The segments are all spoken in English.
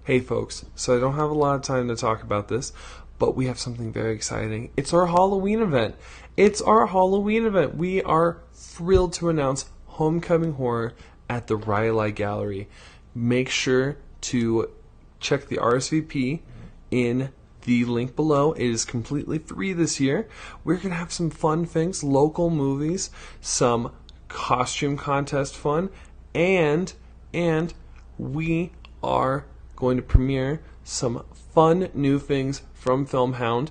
Hey folks, so I don't have a lot of time to talk about this, but we have something very exciting. It's our Halloween event. It's our Halloween event. We are thrilled to announce Homecoming Horror at the Rhyolite Gallery. Make sure to check the RSVP in the link below. It is completely free this year. We're going to have some fun things, local movies, some costume contest fun, and we are going to premiere some fun new things from Filmhound.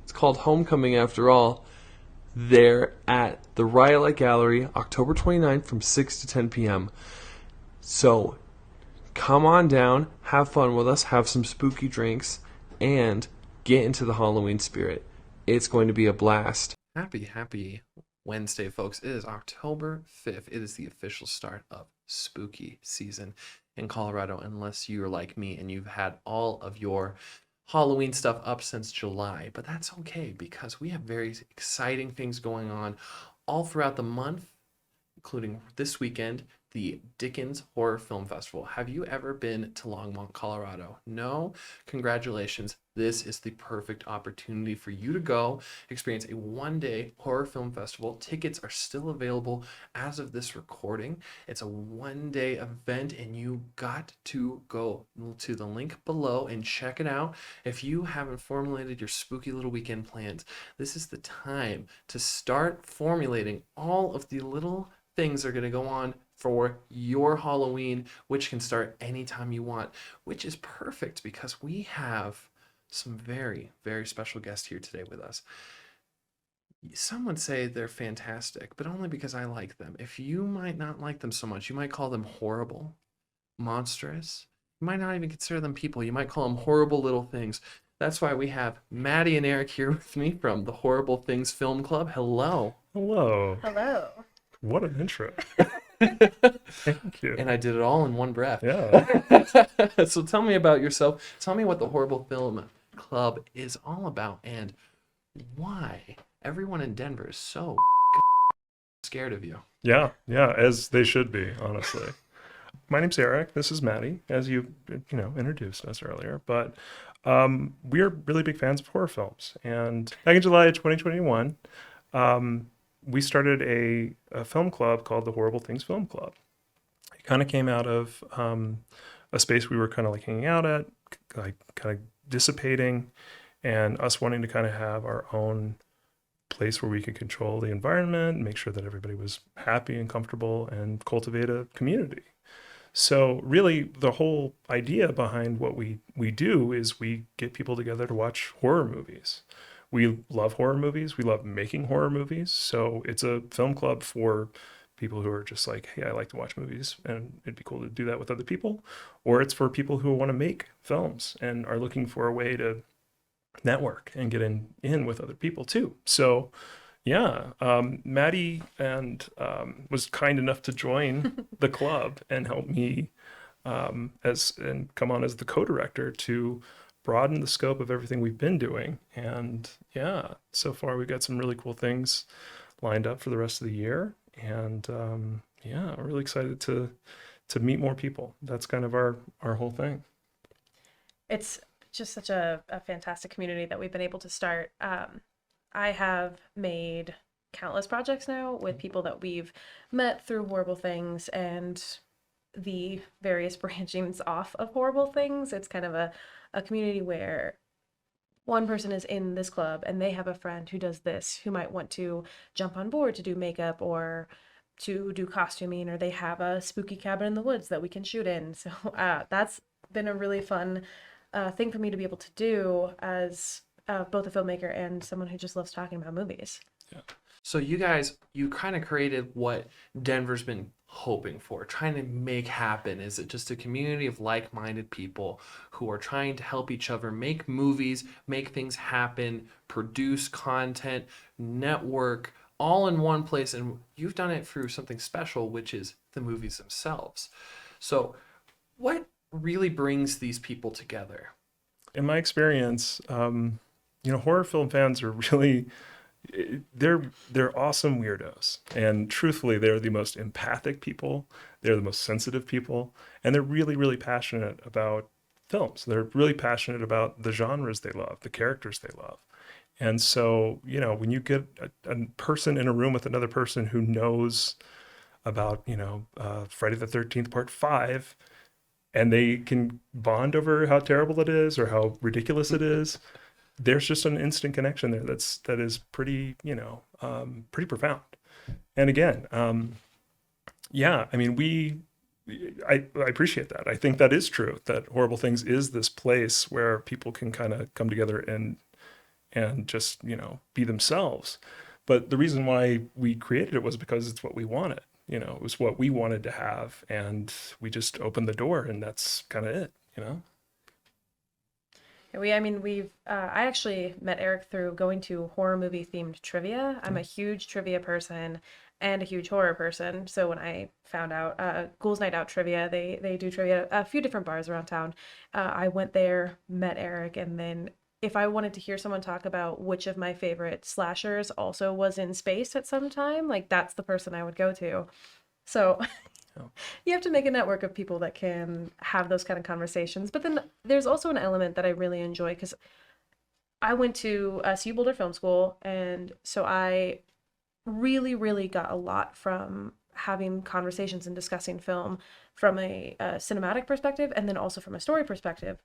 It's called Homecoming after all. They're at the Rhyolite Gallery, October 29th from 6 to 10 p.m. So come on down, have fun with us, have some spooky drinks, and get into the Halloween spirit. It's going to be a blast. Happy Wednesday, folks. It is October 5th. It is the official start of spooky season in Colorado, unless you're like me and you've had all of your Halloween stuff up since July. But that's okay because we have very exciting things going on all throughout the month, including this weekend, the Dickens Horror Film Festival. Have you ever been to Longmont, Colorado? No? Congratulations. This is the perfect opportunity for you to go experience a one-day horror film festival. Tickets are still available as of this recording. It's a one-day event, and you got to go to the link below and check it out. If you haven't formulated your spooky little weekend plans, this is the time to start formulating all of the little things that are going to go on for your Halloween, which can start anytime you want, which is perfect because we have some very, very special guests here today with us. Some would say they're fantastic, but only because I like them. If you might not like them so much, you might call them horrible, monstrous. You might not even consider them people. You might call them horrible little things. That's why we have Maddie and Eric here with me from the Horrible Things Film Club. Hello. Hello. Hello. What an intro. Thank you. And I did it all in one breath. Yeah. So tell me about yourself. Tell me what the Horrible Film Club is all about and why everyone in Denver is so scared of you. Yeah. Yeah. As they should be, honestly. My name's Eric. This is Maddie, as you introduced us earlier. But we're really big fans of horror films. And back in July of 2021, we started a film club called the Horrible Things Film Club. It kind of came out of a space we were kind of like hanging out at, like kind of dissipating, and us wanting to kind of have our own place where we could control the environment, make sure that everybody was happy and comfortable, and cultivate a community. So really, the whole idea behind what we do is we get people together to watch horror movies. We love horror movies. We love making horror movies. So it's a film club for people who are just like, hey, I like to watch movies and it'd be cool to do that with other people. Or it's for people who want to make films and are looking for a way to network and get in with other people too. So yeah, Maddie was kind enough to join the club and help me and come on as the co-director to broaden the scope of everything we've been doing. And yeah, so far we've got some really cool things lined up for the rest of the year. And yeah, I'm really excited to meet more people. That's kind of our whole thing. It's just such a fantastic community that we've been able to start. I have made countless projects now with people that we've met through Horrible Things and the various branchings off of Horrible Things. It's kind of a community where one person is in this club and they have a friend who does this, who might want to jump on board to do makeup or to do costuming, or they have a spooky cabin in the woods that we can shoot in. So that's been a really fun thing for me to be able to do as both a filmmaker and someone who just loves talking about movies. Yeah. So you guys, you kind of created what Denver's been hoping for, trying to make happen. Is it just a community of like-minded people who are trying to help each other make movies, make things happen, produce content, network, all in one place? And you've done it through something special, which is the movies themselves. So what really brings these people together? In my experience, horror film fans are really they're awesome weirdos, and truthfully they're the most empathic people, they're the most sensitive people, and they're really, really passionate about films. They're really passionate about the genres they love, the characters they love. And so, when you get a person in a room with another person who knows about, Friday the 13th Part 5, and they can bond over how terrible it is or how ridiculous it is, there's just an instant connection there that is pretty, pretty profound. And again, yeah, I mean, I appreciate that. I think that is true, that Horrible Things is this place where people can kind of come together and just, be themselves. But the reason why we created it was because it's what we wanted. It was what we wanted to have, and we just opened the door, and that's kind of it. I actually met Eric through going to horror movie themed trivia. I'm a huge trivia person and a huge horror person. So when I found out Ghouls Night Out Trivia, they do trivia at a few different bars around town. I went there, met Eric, and then if I wanted to hear someone talk about which of my favorite slashers also was in space at some time, like that's the person I would go to. So you have to make a network of people that can have those kind of conversations. But then there's also an element that I really enjoy because I went to CU Boulder Film School, and so I really, really got a lot from having conversations and discussing film from a cinematic perspective and then also from a story perspective.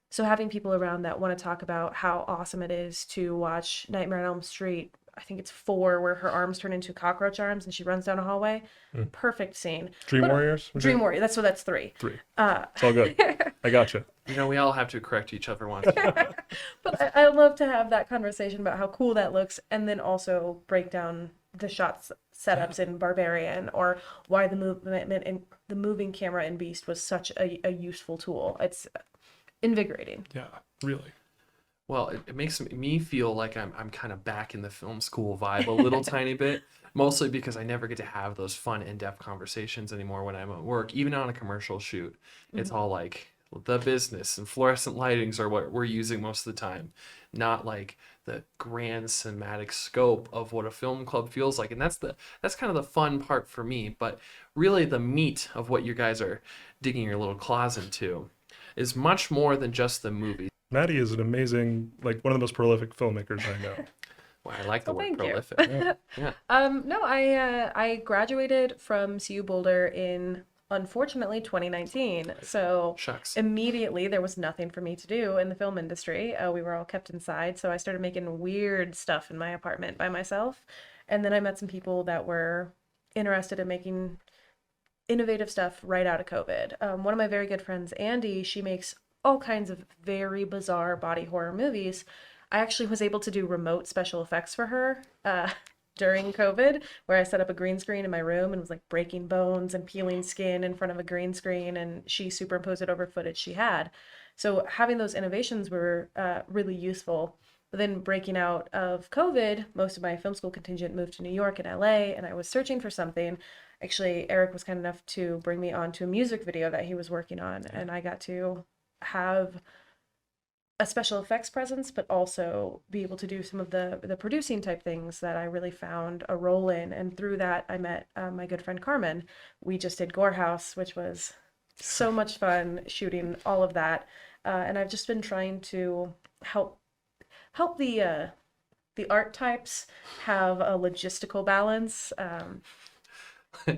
So having people around that want to talk about how awesome it is to watch Nightmare on Elm Street, I think it's 4, where her arms turn into cockroach arms and she runs down a hallway. Perfect scene. Dream Warriors? Dream Warrior. That's 3. 3. It's all good. I gotcha. We all have to correct each other once in a while. But I love to have that conversation about how cool that looks, and then also break down the shots setups in Barbarian, or why the movement and the moving camera in Beast was such a useful tool. It's invigorating. Yeah, really. Well, it makes me feel like I'm kind of back in the film school vibe a little tiny bit, mostly because I never get to have those fun in-depth conversations anymore when I'm at work. Even on a commercial shoot, it's all like the business and fluorescent lightings are what we're using most of the time, not like the grand cinematic scope of what a film club feels like. And that's kind of the fun part for me. But really the meat of what you guys are digging your little claws into is much more than just the movie. Maddie is an amazing, one of the most prolific filmmakers I know. Well, I like the word thank you. prolific. Yeah. No, I graduated from CU Boulder in, unfortunately, 2019. So Shucks. immediately there was nothing for me to do in the film industry. We were all kept inside, so I started making weird stuff in my apartment by myself. And then I met some people that were interested in making innovative stuff right out of COVID. One of my very good friends, Andy, she makes all kinds of very bizarre body horror movies. I actually was able to do remote special effects for her during COVID, where I set up a green screen in my room and was like breaking bones and peeling skin in front of a green screen, and she superimposed it over footage she had. So having those innovations were really useful. But then breaking out of COVID, most of my film school contingent moved to New York and LA, and I was searching for something. Actually, Eric was kind enough to bring me on to a music video that he was working on, and I got to have a special effects presence, but also be able to do some of the producing type things that I really found a role in. And through that, I met my good friend Carmen. We just did Gore House, which was so much fun shooting all of that. And I've just been trying to help the art types have a logistical balance.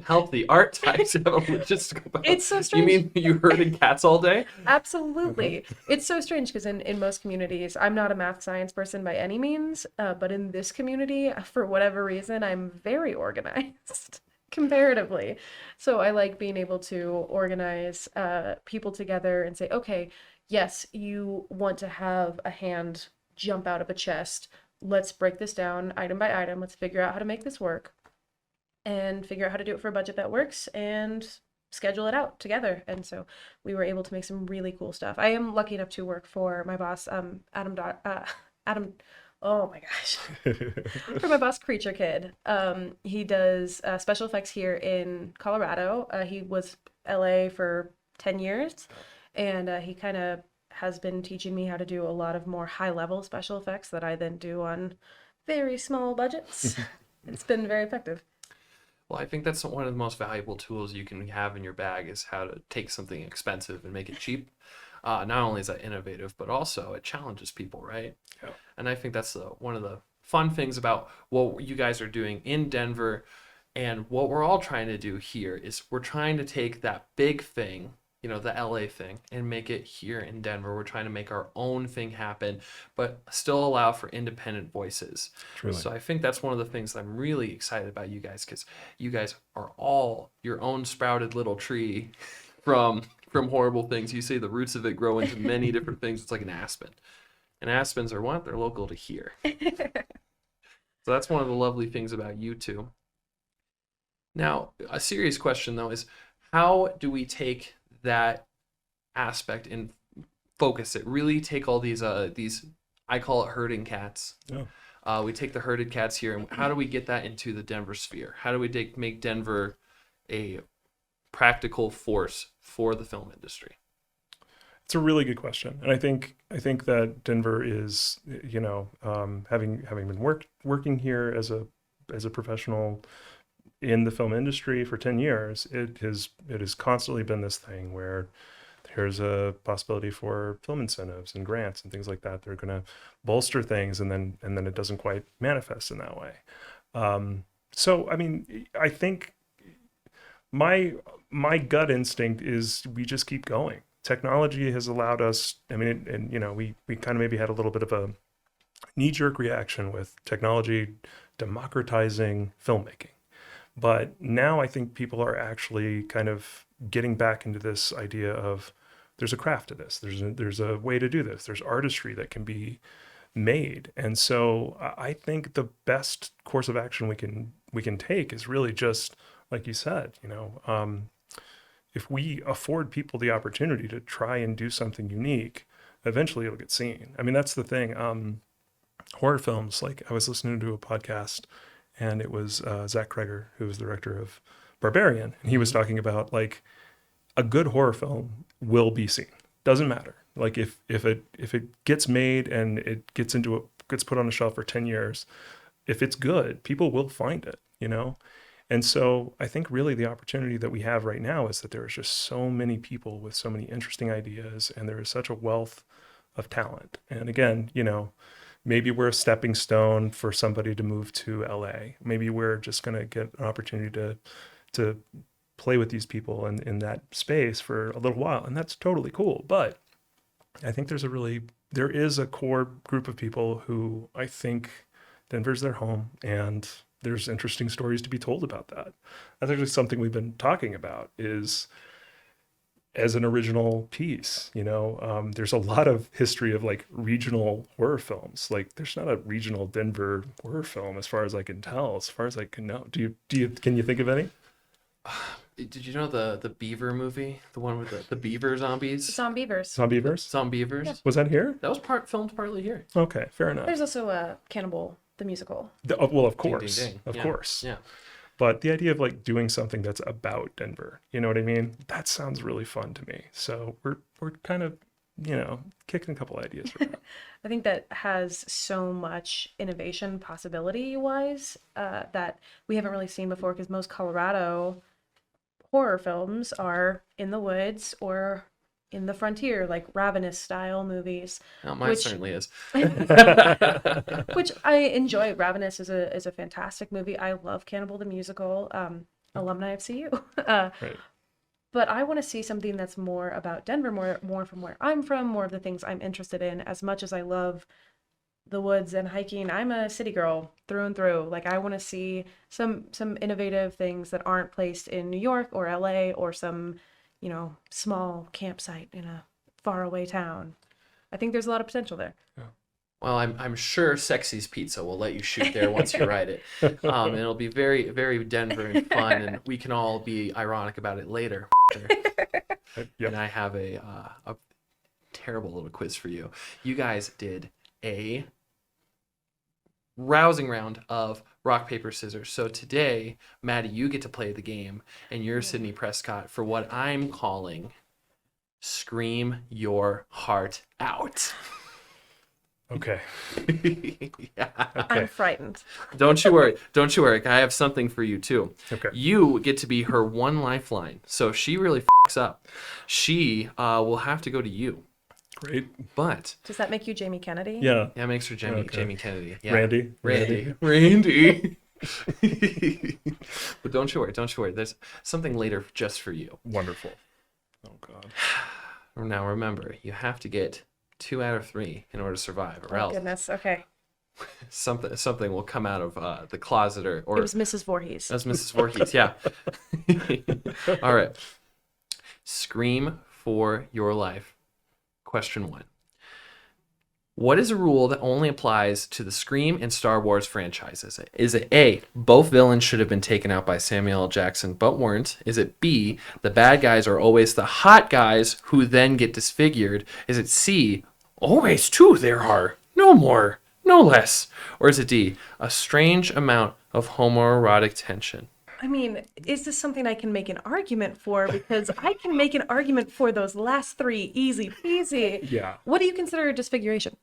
Help the art types have a logistical balance. It's so strange. You mean you herding cats all day? Absolutely. It's so strange because in most communities, I'm not a math science person by any means, but in this community, for whatever reason, I'm very organized comparatively. So I like being able to organize people together and say, okay, yes, you want to have a hand jump out of a chest. Let's break this down item by item. Let's figure out how to make this work. And figure out how to do it for a budget that works and schedule it out together. And so we were able to make some really cool stuff. I am lucky enough to work for my boss, Adam, oh my gosh, for my boss, Creature Kid. He does special effects here in Colorado. He was LA for 10 years, and he kind of has been teaching me how to do a lot of more high-level special effects that I then do on very small budgets. It's been very effective. Well, I think that's one of the most valuable tools you can have in your bag is how to take something expensive and make it cheap. not only is that innovative, but also it challenges people, right? Yeah. And I think that's one of the fun things about what you guys are doing in Denver. And what we're all trying to do here is we're trying to take that big thing, the LA thing, and make it here in Denver. We're trying to make our own thing happen, but still allow for independent voices. Truly. So I think that's one of the things that I'm really excited about you guys, because you guys are all your own sprouted little tree from horrible things. You say the roots of it grow into many different things. It's like an aspen. And aspens are what? They're local to here. So that's one of the lovely things about you two. Now, a serious question, though, is how do we take that aspect and focus it? Really take all these, I call it herding cats. Yeah. We take the herded cats here, and how do we get that into the Denver sphere? How do we make Denver a practical force for the film industry? It's a really good question, and I think that Denver is, having been working here as a professional in the film industry for 10 years, it has constantly been this thing where there's a possibility for film incentives and grants and things like that. They're going to bolster things, and then it doesn't quite manifest in that way. So I mean, I think my gut instinct is we just keep going. Technology has allowed us, I mean, and we kind of maybe had a little bit of a knee-jerk reaction with technology democratizing filmmaking. But now I think people are actually kind of getting back into this idea of there's a craft to this. There's a way to do this. There's artistry that can be made. And so I think the best course of action we can take is really just, like you said, if we afford people the opportunity to try and do something unique, eventually it'll get seen. I mean, that's the thing. Horror films, like I was listening to a podcast, and it was Zach Kreger, who was the director of Barbarian, and he was talking about like a good horror film will be seen. Doesn't matter. Like if it gets made and it gets put on a shelf for 10 years, if it's good, people will find it, And so I think really the opportunity that we have right now is that there is just so many people with so many interesting ideas, and there is such a wealth of talent. And again, maybe we're a stepping stone for somebody to move to LA. Maybe we're just going to get an opportunity to play with these people in that space for a little while. And that's totally cool. But I think there is a core group of people who I think Denver's their home, and there's interesting stories to be told about that. That's actually something we've been talking about is as an original piece, there's a lot of history of like regional horror films. Like there's not a regional Denver horror film as far as I can tell, as far as I can know. Can you think of any? Did you know the Beaver movie, the one with the beaver zombies? Zombievers. Zombievers. Yeah. Was that here? That was filmed partly here. Okay, fair enough. There's also Cannibal, the musical. Well, of Ding, course, ding, ding. of Yeah. course. Yeah. But the idea of like doing something that's about Denver, you know what I mean? That sounds really fun to me. So we're kind of, kicking a couple ideas around. I think that has so much innovation possibility wise that we haven't really seen before, because most Colorado horror films are in the woods or in the frontier, like Ravenous style movies. Oh, mine Which- certainly is. Which I enjoy. Ravenous is a fantastic movie. I love Cannibal the musical. Alumni of CU. Right. But I want to see something that's more about Denver, more from where I'm from, more of the things I'm interested in. As much as I love the woods and hiking, I'm a city girl through and through. Like I want to see some innovative things that aren't placed in New York or LA or some, small campsite in a faraway town. I think there's a lot of potential there. Well, I'm sure Sexy's Pizza will let you shoot there once you write it. And it'll be very, very Denver and fun, and we can all be ironic about it later. Yep. And I have a terrible little quiz for you. You guys did a rousing round of rock, paper, scissors. So today, Maddie, you get to play the game, and you're Sydney Prescott for what I'm calling Scream Your Heart Out. Okay. Yeah. Okay. I'm frightened. Don't you worry. Don't you worry. I have something for you too. Okay. You get to be her one lifeline. So if she really fucks up, she will have to go to you. Great. But Does that make you Jamie Kennedy? Yeah. yeah, it makes her Jamie Okay. Jamie Kennedy. Yeah. Randy. But don't you worry. There's something later just for you. Wonderful. Oh God. Now remember, you have to get 2 out of 3 in order to survive, or Oh, else goodness. Okay. something will come out of the closet, or It was Mrs. Voorhees. that's Mrs. Voorhees. Yeah. All right. Scream for your life. Question 1. What is a rule that only applies to the Scream and Star Wars franchises? Is it A, both villains should have been taken out by Samuel L. Jackson but weren't? Is it B, the bad guys are always the hot guys who then get disfigured? Is it C, always two there are, no more, no less? Or is it D, a strange amount of homoerotic tension? I mean, is this something I can make an argument for? Because I can make an argument for those last 3 easy peasy. Yeah. What do you consider a disfiguration?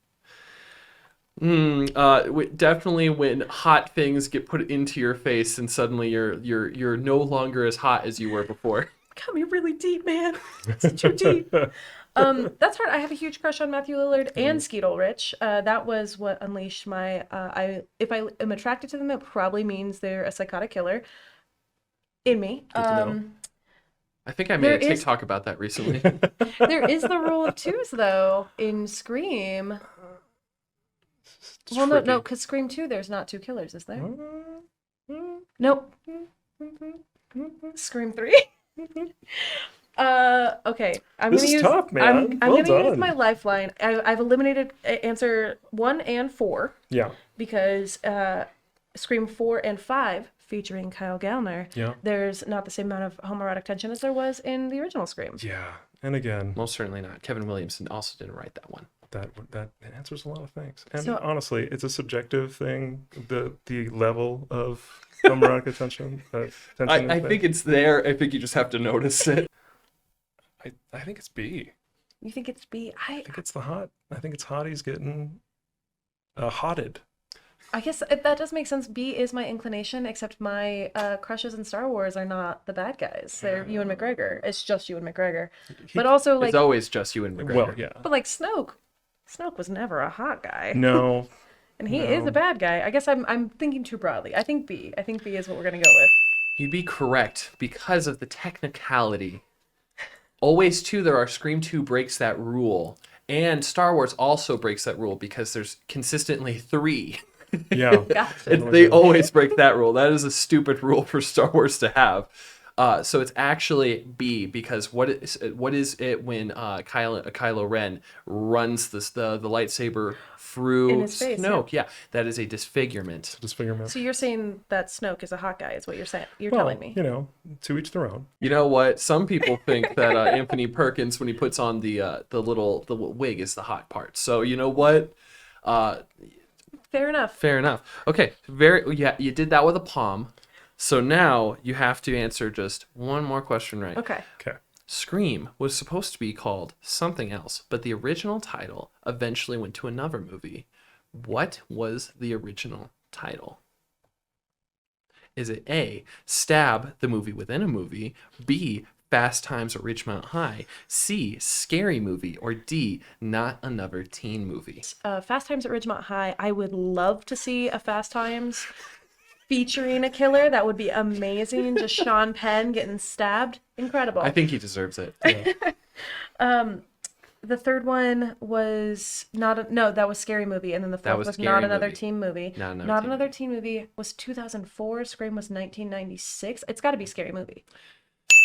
Definitely when hot things get put into your face and suddenly you're no longer as hot as you were before. Got me really deep, man. It's too deep. That's hard. I have a huge crush on Matthew Lillard and Skeet Ulrich. That was what unleashed my. If I am attracted to them, it probably means they're a psychotic killer. In me. Good to know. I think I made a There is- TikTok about that recently. There is the rule of 2s though in Scream. Well, no, tricky. because Scream 2, there's not 2 killers, is there? Nope. Scream 3. Okay. I'm This gonna is use. tough, man. I'm Well gonna use done. my lifeline. I've eliminated answer 1 and 4 Yeah. because Scream 4 and 5, featuring Kyle Gallner, Yeah. there's not the same amount of homoerotic tension as there was in the original Scream. Yeah. And again, Most certainly not. Kevin Williamson also didn't write that one. that answers a lot of things. And So- honestly, it's a subjective thing. The level of homoerotic attention. I think it's there. I think you just have to notice it. I think it's B. You think it's B? I think it's the hot. I think it's hotties getting hotted. I guess that does make sense. B is my inclination, except my crushes in Star Wars are not the bad guys. They're Ewan McGregor. It's just Ewan McGregor. But also, like, It's always just you and McGregor. Well, yeah. but like Snoke was never a hot guy, No. and he is no. a bad guy. I guess I'm thinking too broadly. I think B. I think B is what we're gonna go with. You'd be correct because of the technicality. Always 2 there are. Scream 2 breaks that rule. And Star Wars also breaks that rule because there's consistently 3. Yeah. Gotcha. They always break that rule. That is a stupid rule for Star Wars to have. So it's actually B because what is it when Kylo Ren runs the lightsaber In through his face, Snoke? Yeah, that is a disfigurement. Disfigurement. So you're saying that Snoke is a hot guy? Is what you're saying? You're Well, telling me? you know, to each their own. You know what? Some people think that Anthony Perkins, when he puts on the wig, is the hot part. So you know what? Fair enough. Fair enough. Okay, you did that with a palm. So now you have to answer just one more question right. Okay. Okay. Scream was supposed to be called something else, but the original title eventually went to another movie. What was the original title? Is it A, Stab, the movie within a movie, B, Fast Times at Ridgemont High, C, Scary Movie, or D, Not Another Teen Movie? Fast Times at Ridgemont High. I would love to see a Fast Times featuring a killer. That would be amazing. Just Sean Penn getting stabbed. Incredible. I think he deserves it. The third one was that was Scary Movie, and then the fourth was was Scary Not Another Movie. Teen Movie. Not Another Teen Teen Movie was 2004. Scream was 1996. It's got to be Scary Movie.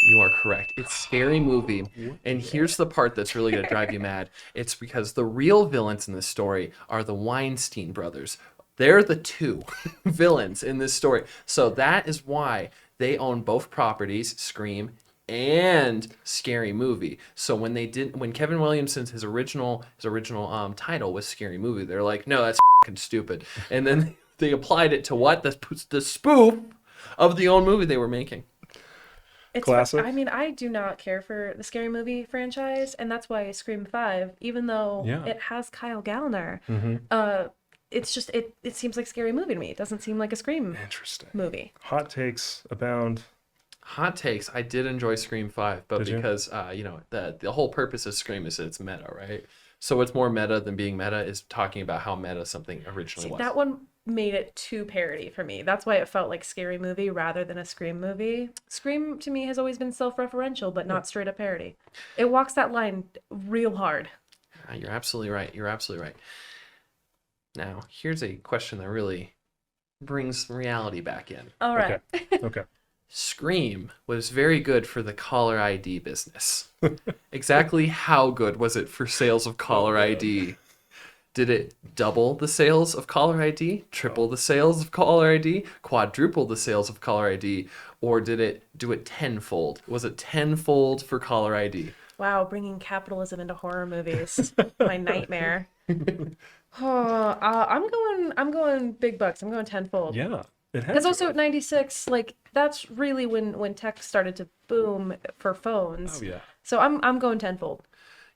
You are correct. It's Scary Movie. And here's the part that's really going to drive you mad. It's because the real villains in this story are the Weinstein brothers. They're the 2 villains in this story. So that is why they own both properties, Scream and Scary Movie. So when Kevin Williamson's his original title was ScaryMovie, they're like, no, that's fucking stupid. And then they applied it to what? The spoof of the own movie they were making. It's Classic. I mean, I do not care for the Scary Movie franchise, and that's why Scream 5, even though Yeah. it has Kyle Gallner, Mm-hmm. it's just it seems like Scary Movie to me. It doesn't seem like a Scream Interesting. movie. Hot takes abound. Hot takes. I did enjoy Scream 5, but Did you? because the whole purpose of Scream is that it's meta, right? So what's more meta than being meta is talking about how meta something originally See, was. that one made it too parody for me. That's why it felt like Scary Movie rather than a Scream movie. Scream to me has always been self-referential, but not straight up parody. It walks that line real hard. You're absolutely right. You're absolutely right. Now, here's a question that really brings reality back in. All right. Okay. Scream was very good for the caller ID business. Exactly how good was it for sales of caller ID? Did it double the sales of caller ID, triple the sales of caller ID, quadruple the sales of caller ID, or did it do it tenfold? Was it tenfold for caller ID? Wow, bringing capitalism into horror movies. My nightmare. Oh, I'm going big bucks. I'm going tenfold. Yeah. It had Because to also have. at 96, like that's really when tech started to boom for phones. Oh yeah. So I'm going tenfold.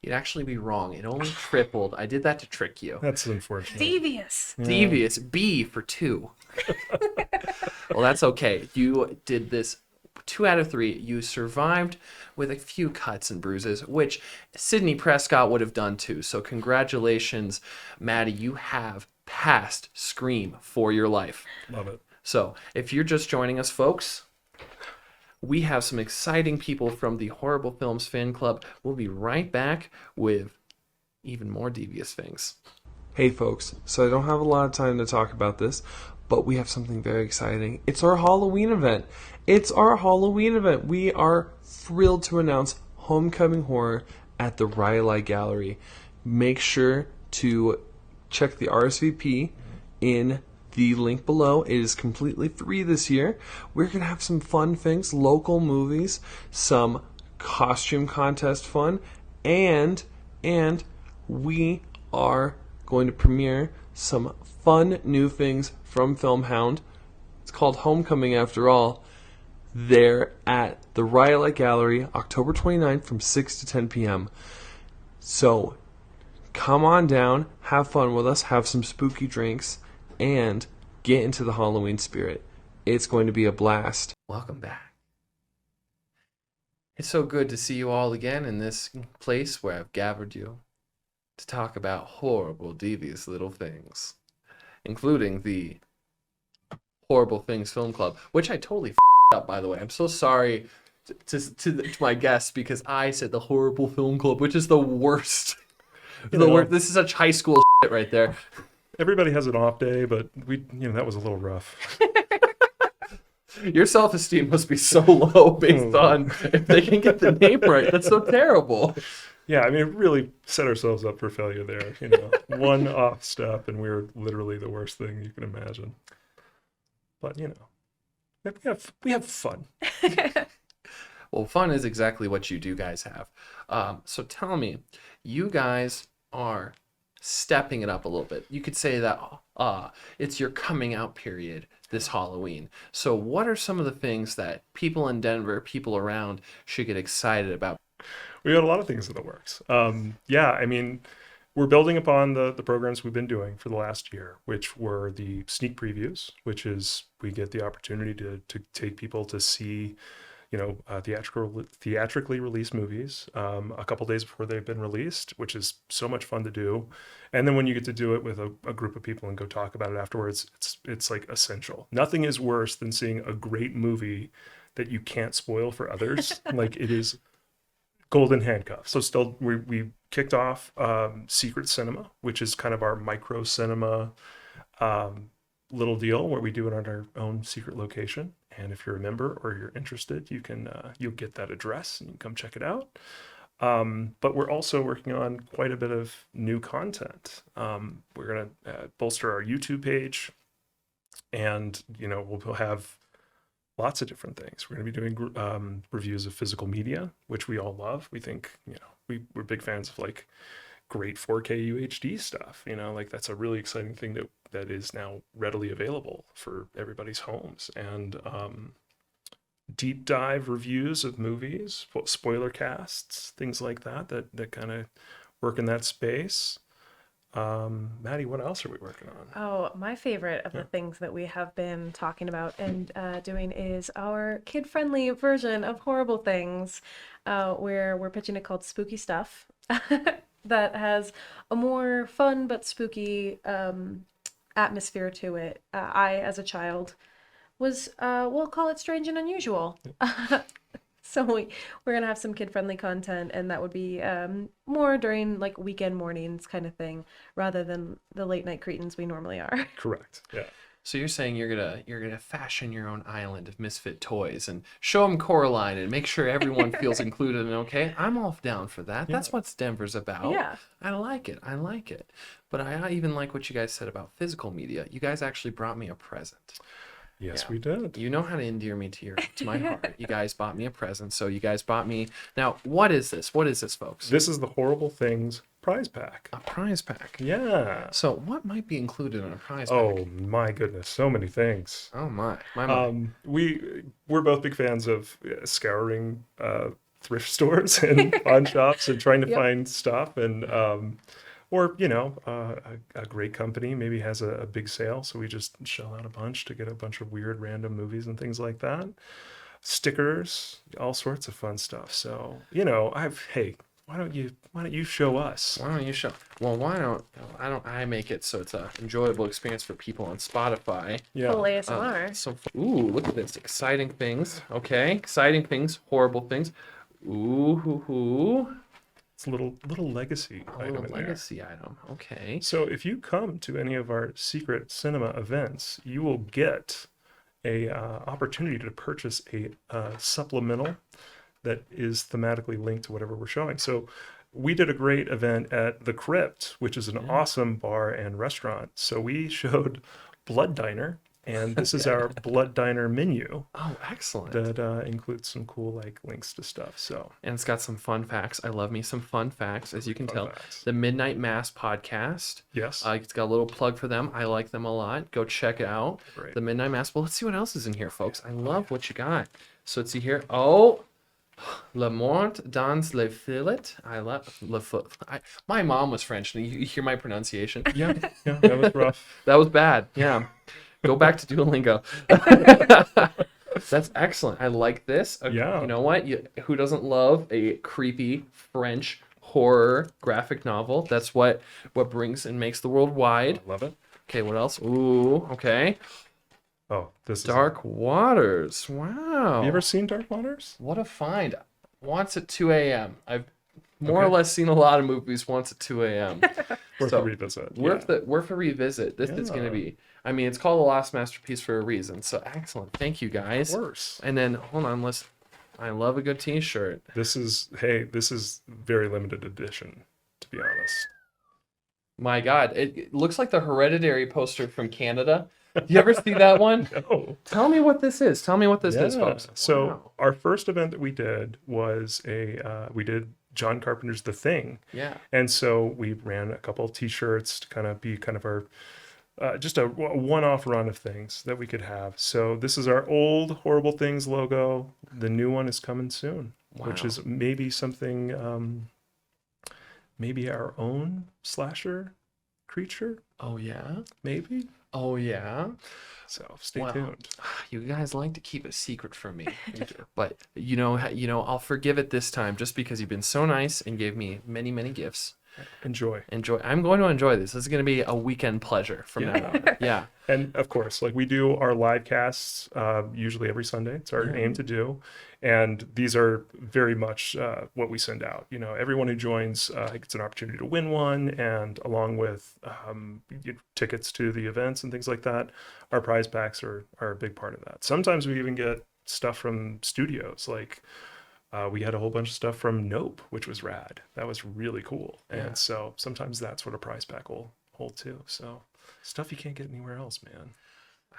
You'd actually be wrong. It only tripled. I did that to trick you. That's unfortunate. Devious. Devious. B for 2. Well, that's okay. You did this 2 out of 3. You survived with a few cuts and bruises, which Sidney Prescott would have done too. So congratulations, Maddie. You have passed Scream for your life. Love it. So if you're just joining us, folks, we have some exciting people from the Horrible Films fan club. We'll be right back with even more devious things. Hey folks, so I don't have a lot of time to talk about this, but we have something very exciting. It's our Halloween event. We are thrilled to announce Homecoming Horror at the Riley Gallery. Make sure to check the RSVP in the link below. It is completely free this year. We're going to have some fun things, local movies, some costume contest fun, and we are going to premiere some fun new things from Filmhound. It's called Homecoming after all. They're at the Riley Gallery, October 29th from 6 to 10 p.m. So come on down, have fun with us, have some spooky drinks, and get into the Halloween spirit. It's going to be a blast. Welcome back. It's so good to see you all again in this place where I've gathered you to talk about horrible, devious little things, including the Horrible Things Film Club, which I totally up, by the way. I'm so sorry to my guests because I said the Horrible Film Club, which is the worst. This is such high school shit right there. Everybody has an off day, but that was a little rough. Your self-esteem must be so low based on if they can get the name right. That's so terrible. Yeah, I mean, it really set ourselves up for failure there. One off step, and we were literally the worst thing you can imagine. But we have fun. Well, fun is exactly what you do guys have. So tell me, you guys are stepping it up a little bit. You could say that it's your coming out period this Halloween. So what are some of the things that people in Denver, people around, should get excited about? We got a lot of things in the works. I mean, we're building upon the programs we've been doing for the last year, which were the sneak previews, which is we get the opportunity to take people to see theatrically released movies a couple days before they've been released, which is so much fun to do. And then when you get to do it with a group of people and go talk about it afterwards, it's like essential. Nothing is worse than seeing a great movie that you can't spoil for others. Like, it is golden handcuffs. So still, we kicked off Secret Cinema, which is kind of our micro cinema little deal where we do it on our own secret location. And if you're a member or you're interested, you can you'll get that address and you can come check it out. But we're also working on quite a bit of new content. We're going to bolster our YouTube page, and we'll have lots of different things. We're going to be doing reviews of physical media, which we all love. We think we're big fans of like great 4K UHD stuff. Like that's a really exciting thing that is now readily available for everybody's homes. And deep dive reviews of movies, spoiler casts, things like that kind of work in that space. Maddie, what else are we working on? Oh, my favorite of the things that we have been talking about and doing is our kid-friendly version of Horrible Things. We're pitching it called Spooky Stuff. that has a more fun but spooky atmosphere to it. I, as a child, was we'll call it strange and unusual. So we're gonna have some kid-friendly content, and that would be more during like weekend mornings kind of thing, rather than the late night cretins we normally are. Correct. Yeah. So you're saying you're gonna fashion your own island of misfit toys and show them Coraline and make sure everyone feels included and okay. I'm all down for that. That's what Denver's about. Yeah. I like it. I like it. But I even like what you guys said about physical media. You guys actually brought me a present. Yes, Yeah. we did. You know how to endear me to my heart. You guys bought me a present. So you guys bought me. Now, what is this? What is this, folks? This is the Horrible Things prize pack. A prize pack. Yeah. So what might be included in a prize pack? Oh my goodness, so many things. Oh my. We're both big fans of scouring thrift stores and pawn shops and trying to Yep. find stuff, and or a great company maybe has a big sale, so we just shell out a bunch to get a bunch of weird random movies and things like that. Stickers, all sorts of fun stuff. So hey, why don't you show us? Why don't you show? Well, why don't I make it so it's a enjoyable experience for people on Spotify? Yeah. Full ASMR. Ooh, look at this. Exciting things. Okay. Exciting things. Horrible things. Ooh. It's a little legacy A item little in there. legacy item. Okay. So if you come to any of our secret cinema events, you will get a opportunity to purchase a supplemental that is thematically linked to whatever we're showing. So we did a great event at The Crypt, which is an awesome bar and restaurant. So we showed Blood Diner, and this is our Blood Diner menu Oh, excellent. that includes some cool links to stuff. So And it's got some fun facts. I love me some fun facts, as you can Fun tell. facts. The Midnight Mass podcast. yes, It's got a little plug for them. I like them a lot. Go check it out. Great. The Midnight Mass. Well, let's see what else is in here, folks. I love what you got. So let's see here. Oh, Le Mort dans le Filet. I love Le Foot. My mom was French. And you hear my pronunciation? yeah, that was rough. That was bad. Yeah. Go back to Duolingo. That's excellent. I like this. Yeah. You know what? Who doesn't love a creepy French horror graphic novel? That's what brings and makes the world wide. Love it. Okay, what else? Ooh, okay. Oh, this is Dark Waters. Wow. Have you ever seen Dark Waters? What a find. Once at 2 a.m. I've more or Okay. less seen a lot of movies once at 2 a.m. Worth So, a revisit. Worth a revisit. This is going to Yeah. be, I mean, it's called The Last Masterpiece for a reason. So excellent. Thank you, guys. Worse. And then, hold on, I love a good t-shirt. This is very limited edition, to be honest. My God, it looks like the Hereditary poster from Canada. You ever see that one? Oh, Tell me what this is. Tell me what this is, yeah. folks. So Wow. our first event that we did was we did John Carpenter's The Thing, Yeah. and so we ran a couple of T-shirts to kind of be kind of our just a one-off run of things that we could have. So this is our old Horrible Things logo. The new one is coming soon, which Wow. is maybe something, maybe our own slasher creature, Oh, yeah. maybe. Oh, yeah. So stay Wow. tuned. You guys like to keep it secret from me. But you know, I'll forgive it this time just because you've been so nice and gave me many, many gifts. Enjoy. I'm going to enjoy this. This is going to be a weekend pleasure from now on. Yeah. And of course, like we do our live casts usually every Sunday. It's our aim to do. And these are very much what we send out. You know, everyone who joins gets an opportunity to win one. And along with tickets to the events and things like that, our prize packs are a big part of that. Sometimes we even get stuff from studios. Like we had a whole bunch of stuff from Nope, which was rad. That was really cool. Yeah. And so sometimes that's what a prize pack will hold too. So stuff you can't get anywhere else, man.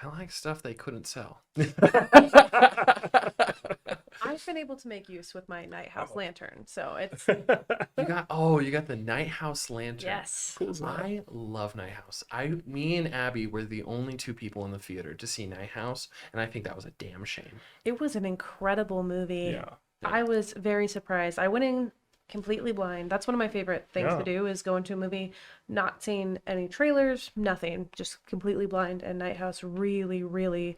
I like stuff they couldn't sell. I've been able to make use with my Night House lantern, so it's You got the Night House lantern. yes. Cool as that. I love Night House. Me and Abby were the only two people in the theater to see Night House, and I think that was a damn shame. It was an incredible movie. Yeah. I was very surprised. I went in completely blind. That's one of my favorite things Yeah. to do is go into a movie not seeing any trailers, nothing, just completely blind. And Night House really, really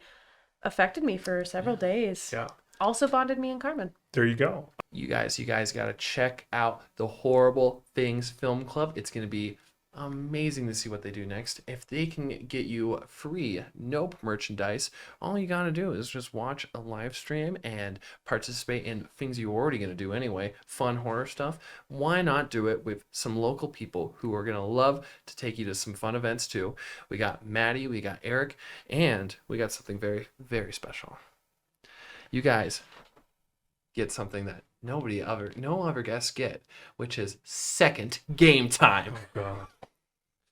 affected me for several days. Yeah. also bonded me and Carmen. There you go. You guys got to check out the Horrible Things Film Club. It's going to be amazing to see what they do next. If they can get you free Nope merchandise, all you got to do is just watch a live stream and participate in things you're already going to do anyway, fun horror stuff. Why not do it with some local people who are going to love to take you to some fun events too? We got Maddie, we got Eric, and we got something very, very special. You guys get something that no other guests get, which is second game time. God.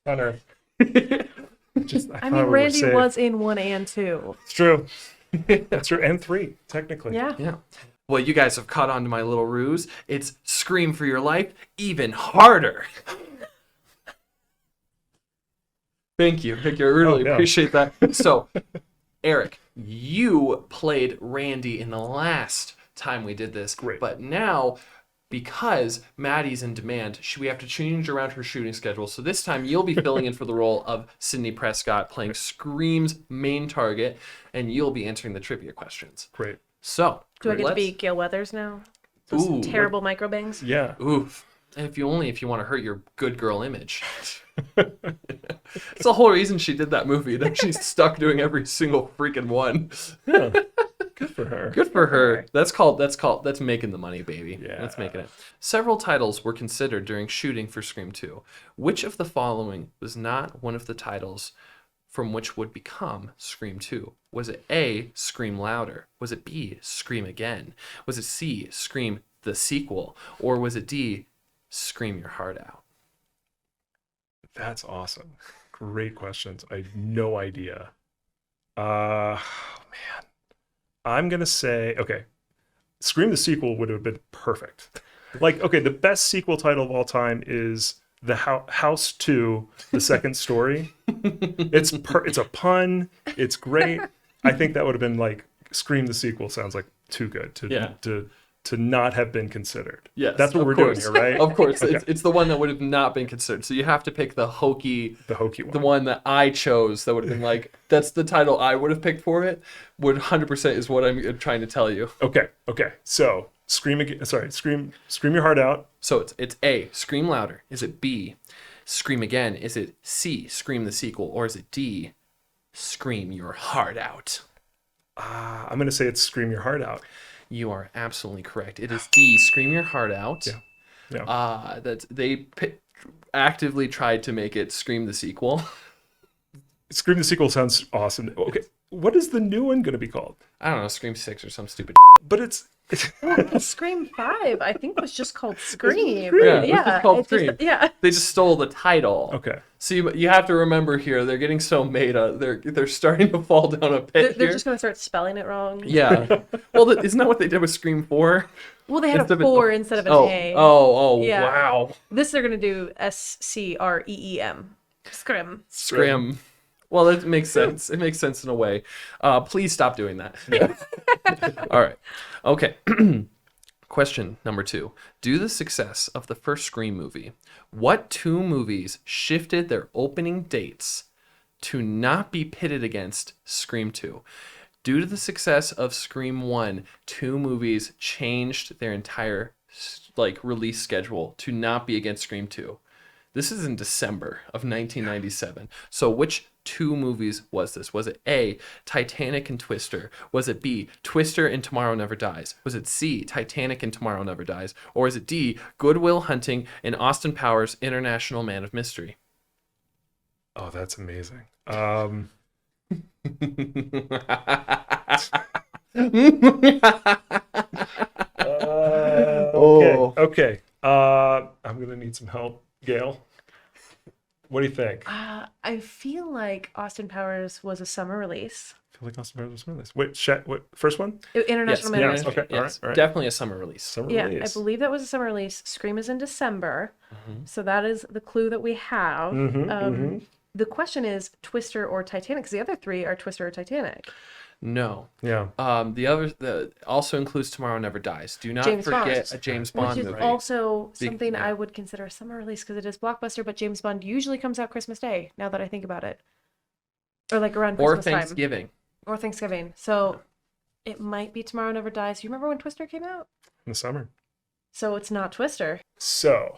Hunter. I mean, Randy was in 1 and 2. It's true. That's true. And 3, technically. Yeah. Well, you guys have caught on to my little ruse. It's Scream for Your Life, even harder. Thank you. I really appreciate that. So, Eric, you played Randy in the last time we did this. Great. But now, because Maddie's in demand, we have to change around her shooting schedule. So this time you'll be filling in for the role of Sydney Prescott, playing Scream's main target, and you'll be answering the trivia questions. Great. So, Do I get to be Gail Weathers now? Those Ooh, terrible microbangs? Yeah. Oof. If you want to hurt your good girl image. It's the whole reason she did that movie, that she's stuck doing every single freaking one. Yeah. Good for her. Good for her. That's making the money, baby. Yeah. That's making it. Several titles were considered during shooting for Scream 2. Which of the following was not one of the titles from which would become Scream 2? Was it A, Scream Louder? Was it B, Scream Again? Was it C, Scream the sequel? Or was it D, Scream Your Heart Out? That's awesome. Great questions. I have no idea. Man. I'm going to say, okay, Scream the sequel would have been perfect. Like, okay, the best sequel title of all time is The House 2, The Second Story. It's a pun. It's great. I think that would have been like, Scream the sequel sounds like too good to not have been considered. Yes, that's what we're doing here, right? Of course, Okay. it's the one that would have not been considered. So you have to pick the hokey one. the one that I chose. That would have been like, that's the title I would have picked for it. Would 100% is what I'm trying to tell you. Okay. So Scream Your Heart Out. So it's A, Scream Louder. Is it B, Scream Again? Is it C, Scream the sequel? Or is it D, Scream Your Heart Out? I'm gonna say it's Scream Your Heart Out. You are absolutely correct. It is D, Scream Your Heart Out. Yeah. That they actively tried to make it Scream the sequel. Scream the sequel sounds awesome. Okay, what is the new one gonna be called? I don't know, Scream 6 or some stupid. But it's Scream 5, I think, was just called Scream. Yeah, it was just called Scream. Yeah. They just stole the title. okay. So you have to remember here, they're getting so meta. They're starting to fall down a pit They're here. just going to start spelling it wrong. Yeah. Well, isn't that what they did with Scream 4? Well, they had Instead a of 4 instead of an A. Oh, Yeah. wow. This they're going to do SCREEM. Scrim. Scrim. Well, that makes sense. It makes sense in a way. Please stop doing that. All right. Okay. Question number 2. Due to the success of the first Scream movie, what 2 movies shifted their opening dates to not be pitted against Scream 2? Due to the success of Scream 1, 2 movies changed their entire release schedule to not be against Scream 2. This is in December of 1997. So which 2 movies was this? Was it A, Titanic and Twister? Was it B, Twister and Tomorrow Never Dies? Was it C, Titanic and Tomorrow Never Dies? Or is it D, Good Will Hunting and Austin Powers International Man of Mystery? Oh, that's amazing. Okay. I'm gonna need some help, Gail. What do you think? I feel like Austin Powers was a summer release. I feel like Austin Powers was one of this. Wait, what? First one? International Man of yes, Mystery. okay. All right. Definitely a summer release. Summer Yeah, release. I believe that was a summer release. Scream is in December. So that is the clue that we have. The question is Twister or Titanic, because the other 3 are Twister or Titanic. No. Yeah. The also includes Tomorrow Never Dies. Do not James forget Bond. a James Bond Which is movie. also something yeah. I would consider a summer release because it is blockbuster, but James Bond usually comes out Christmas Day, now that I think about it. Or like around or Christmas time. Thanksgiving. Or Thanksgiving. So It might be Tomorrow Never Dies. You remember when Twister came out? In the summer. So it's not Twister. So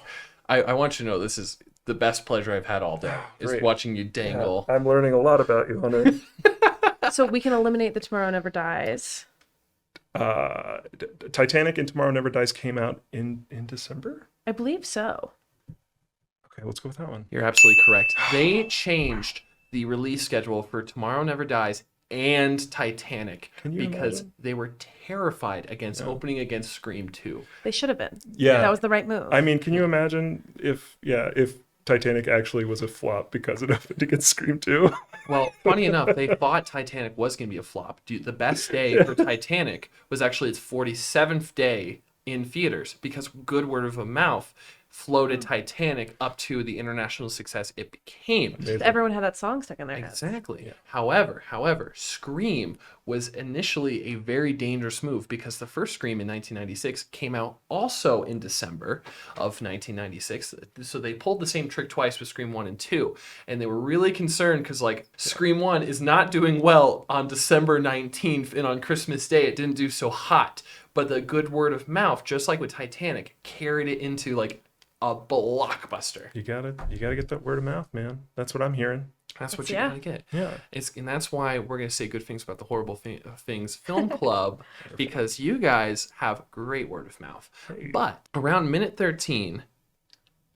I want you to know this is the best pleasure I've had all day. Is Great. watching you dangle. I'm learning a lot about you, Hunter. So we can eliminate the Tomorrow Never Dies. Titanic and Tomorrow Never Dies came out in December. I believe so. Okay, let's go with that one. You're absolutely correct. They changed the release schedule for Tomorrow Never Dies and Titanic Can you because imagine? they were terrified against opening against Scream 2. They should have been. Yeah. That was the right move. I mean, can you imagine if Titanic actually was a flop because it opened against Scream 2? Well, funny enough, they thought Titanic was going to be a flop. Dude, the best day for Titanic was actually its 47th day in theaters because good word of mouth floated Titanic up to the international success it became. Everyone had that song stuck in their head. Exactly. However, Scream was initially a very dangerous move because the first Scream in 1996 came out also in December of 1996. So they pulled the same trick twice with Scream 1 and 2. And they were really concerned because, like, Scream 1 is not doing well on December 19th, and on Christmas Day it didn't do so hot. But the good word of mouth, just like with Titanic, carried it into, like, a blockbuster. You gotta get that word of mouth, man. That's what I'm hearing. That's what Yeah. you're gonna get. Yeah. And that's why we're gonna say good things about the Horrible Things Film Club because you guys have great word of mouth. But around minute 13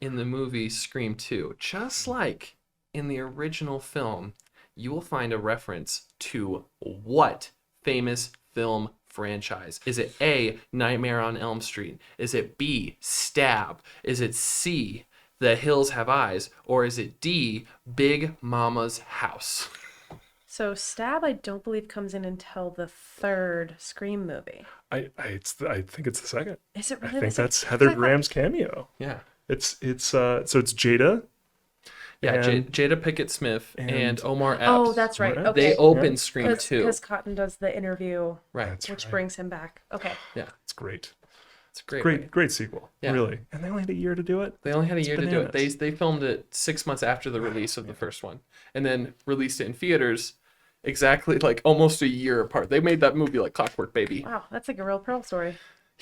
in the movie Scream 2, just like in the original film, you will find a reference to what famous film franchise? Is it A, Nightmare on Elm Street? Is it B, Stab? Is it C, The Hills Have Eyes? Or is it D, Big Mama's House? So Stab, I don't believe comes in until the third Scream movie. I think it's the second. Is it I really? think the that's second? Heather I thought- Graham's cameo. Yeah. So it's Jada. Yeah, And- Jada Pinkett Smith and Omar Epps. Oh, that's right. Right. Okay. They opened Scream 2. Because Cotton does the interview, Right. That's which right. brings him back. Okay. Yeah. It's great. It's a great. Great, great sequel. Yeah. Really. And they only had a year to do it. They only had a year to do it. bananas. They filmed it 6 months after the release of the first one, and then released it in theaters exactly like almost a year apart. They made that movie like clockwork, baby. Wow, that's like a real Pearl story.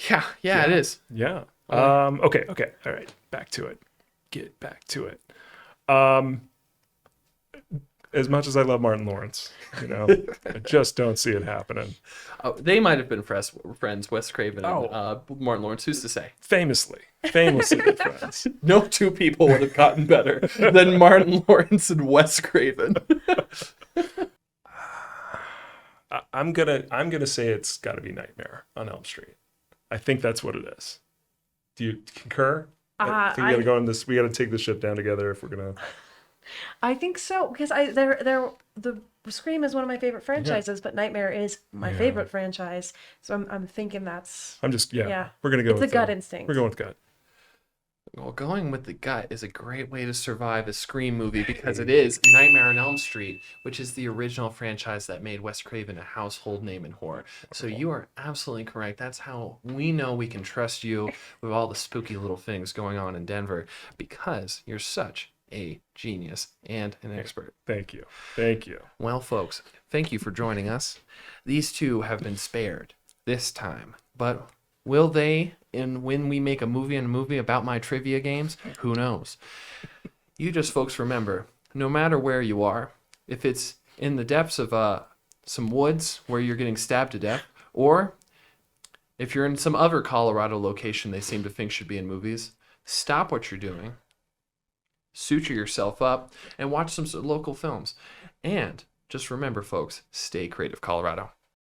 Yeah, it is. Yeah. Oh. Okay. All right. Back to it. Get back to it. As much as I love Martin Lawrence, I just don't see it happening. They might have been friends, Wes Craven and Oh. Martin Lawrence. Who's to say? Famously good friends. No two people would have gotten better than Martin Lawrence and Wes Craven. I'm gonna say it's got to be Nightmare on Elm Street. I think that's what it is. Do you concur? I think we gotta go on this. We gotta take this ship down together if we're gonna. I think so because the Scream is one of my favorite franchises, but Nightmare is my favorite franchise. So I'm thinking that's I'm just Yeah. We're gonna go. it's a with gut instinct. We're going with gut. Well, going with the gut is a great way to survive a Scream movie because it is Nightmare on Elm Street, which is the original franchise that made Wes Craven a household name in horror. So you are absolutely correct. That's how we know we can trust you with all the spooky little things going on in Denver because you're such a genius and an expert. Thank you. Well, folks, thank you for joining us. These two have been spared this time, but will they when we make a movie about my trivia games? Who knows? You just folks remember, no matter where you are, if it's in the depths of some woods where you're getting stabbed to death, or if you're in some other Colorado location they seem to think should be in movies, stop what you're doing, suture yourself up, and watch some local films. And just remember, folks, stay creative, Colorado.